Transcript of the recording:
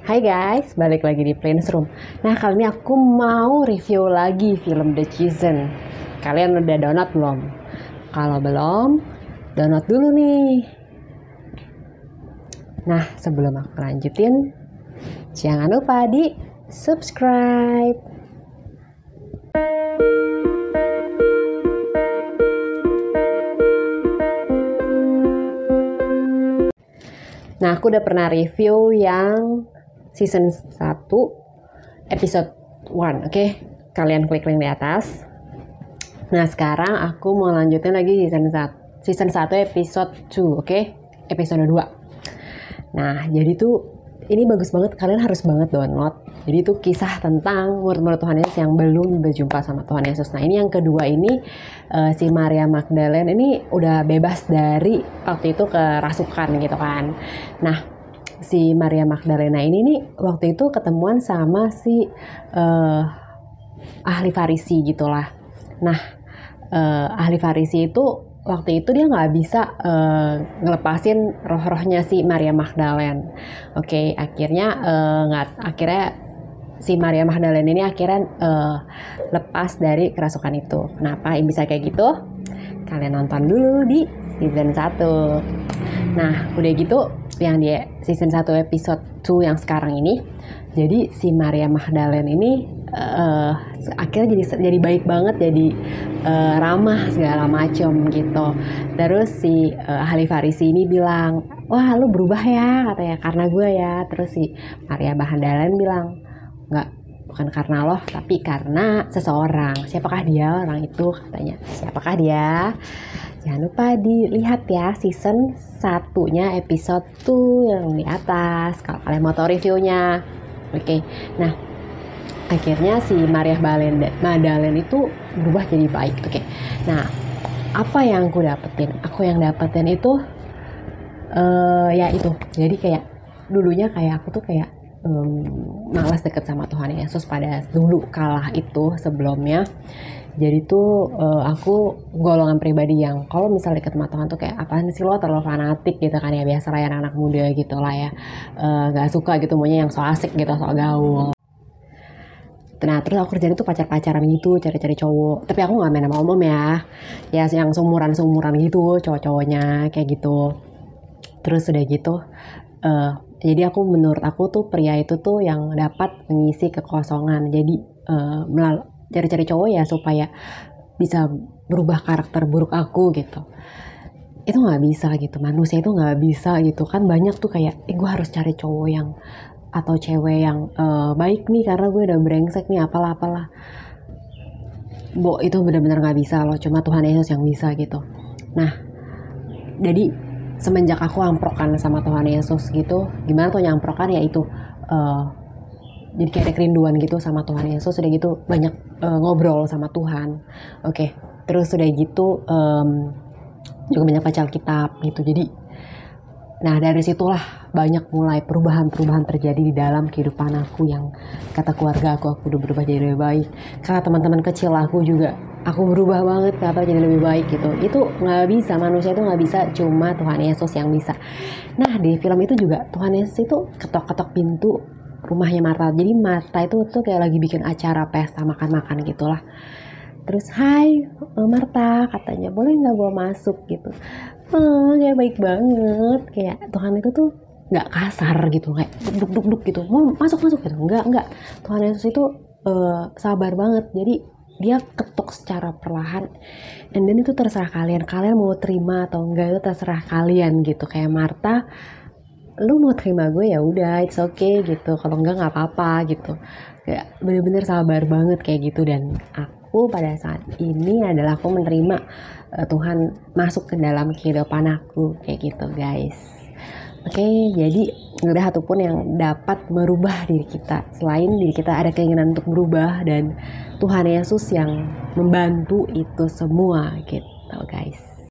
Hai guys, balik lagi di Plains Room. Nah, kali ini aku mau review lagi film The Chosen. Kalian udah download belum? Kalau belum, download dulu nih. Nah, sebelum aku lanjutin, jangan lupa di subscribe. Nah, aku udah pernah review yang season 1 episode 1, oke? Kalian klik link di atas. Nah, sekarang aku mau lanjutin lagi season 1 episode 2, oke? Episode 2. Nah, jadi tuh ini bagus banget, kalian harus banget download. Jadi itu kisah tentang murid-murid Tuhan Yesus yang belum berjumpa sama Tuhan Yesus. Nah, ini yang kedua ini si Maria Magdalene ini udah bebas dari waktu itu kerasukan gitu kan. Nah, si Maria Magdalena ini nih waktu itu ketemuan sama si ahli Farisi gitulah. Nah, ahli Farisi itu waktu itu dia nggak bisa ngelepasin roh-rohnya si Maria Magdalene. Oke, akhirnya si Maria Magdalene ini akhirnya lepas dari kerasukan itu. Kenapa bisa kayak gitu? Kalian nonton dulu di season 1. Nah, udah gitu yang di season 1 episode 2 yang sekarang ini, jadi si Maria Magdalene ini akhirnya jadi baik banget, jadi ramah segala macam gitu. Terus si ahli Farisi ini bilang, wah lu berubah ya katanya karena gue ya. Terus si Maria Magdalene bilang, enggak, bukan karena lo, tapi karena seseorang. Siapakah dia orang itu katanya? Siapakah dia? Jangan lupa dilihat ya season 1-nya episode 2 yang di atas kalau kalian mau tahu reviewnya. Oke. Nah, akhirnya si Maria Magdalene itu berubah jadi baik. Oke. Nah, apa yang aku dapetin? Aku yang dapetin itu ya itu. Jadi kayak dulunya kayak aku tuh kayak malas deket sama Tuhan Yesus pada dulu kalah itu sebelumnya. Jadi tuh aku golongan pribadi yang kalau misalnya deket sama Tuhan tuh kayak apaan sih lo terlalu fanatik gitu kan ya, biasa lah ya anak muda gitu lah ya, gak suka gitu maunya yang so asik gitu, so gaul. Nah, terus aku kerjaan itu pacar-pacaran gitu, cari-cari cowok. Tapi aku gak main sama umum ya yang seumuran gitu cowok-cowoknya kayak gitu. Terus udah gitu jadi menurut aku tuh pria itu tuh yang dapat mengisi kekosongan. Jadi cari-cari cowok ya supaya bisa berubah karakter buruk aku gitu. Itu nggak bisa gitu, manusia itu nggak bisa gitu kan. Banyak tuh kayak gue harus cari cowok yang atau cewek yang baik nih karena gue udah brengsek nih apalah. Itu benar-benar nggak bisa loh, cuma Tuhan Yesus yang bisa gitu. Nah, jadi semenjak aku amprokan sama Tuhan Yesus gitu, gimana tuh nyamprokan ya itu jadi kayak ada kerinduan gitu sama Tuhan Yesus. Udah gitu banyak ngobrol sama Tuhan. Oke. Terus udah gitu juga banyak baca Alkitab gitu. Jadi nah dari situlah banyak mulai perubahan terjadi di dalam kehidupan aku, yang kata keluarga aku udah berubah jadi lebih baik. Karena teman-teman kecil aku juga, aku berubah banget kenapa jadi lebih baik gitu. Itu nggak bisa, manusia itu nggak bisa, cuma Tuhan Yesus yang bisa. Nah, di film itu juga Tuhan Yesus itu ketok-ketok pintu rumahnya Marta. Jadi Marta itu tuh kayak lagi bikin acara pesta makan-makan gitulah. Terus, hai Marta, katanya boleh nggak gue masuk gitu. Kayak baik banget, kayak Tuhan itu tuh nggak kasar gitu, kayak duk gitu, mau masuk gitu. Enggak. Tuhan Yesus itu sabar banget. Jadi dia ketuk secara perlahan, and then itu terserah kalian mau terima atau enggak, itu terserah kalian gitu. Kayak Marta, lu mau terima gue ya udah, it's okay gitu, kalau enggak nggak apa-apa gitu. Kayak bener-bener sabar banget kayak gitu. Dan aku pada saat ini adalah aku menerima Tuhan masuk ke dalam kehidupan aku kayak gitu guys. Oke, jadi nggak ada satupun yang dapat merubah diri kita selain diri kita ada keinginan untuk berubah, dan Tuhan Yesus yang membantu itu semua gitu guys.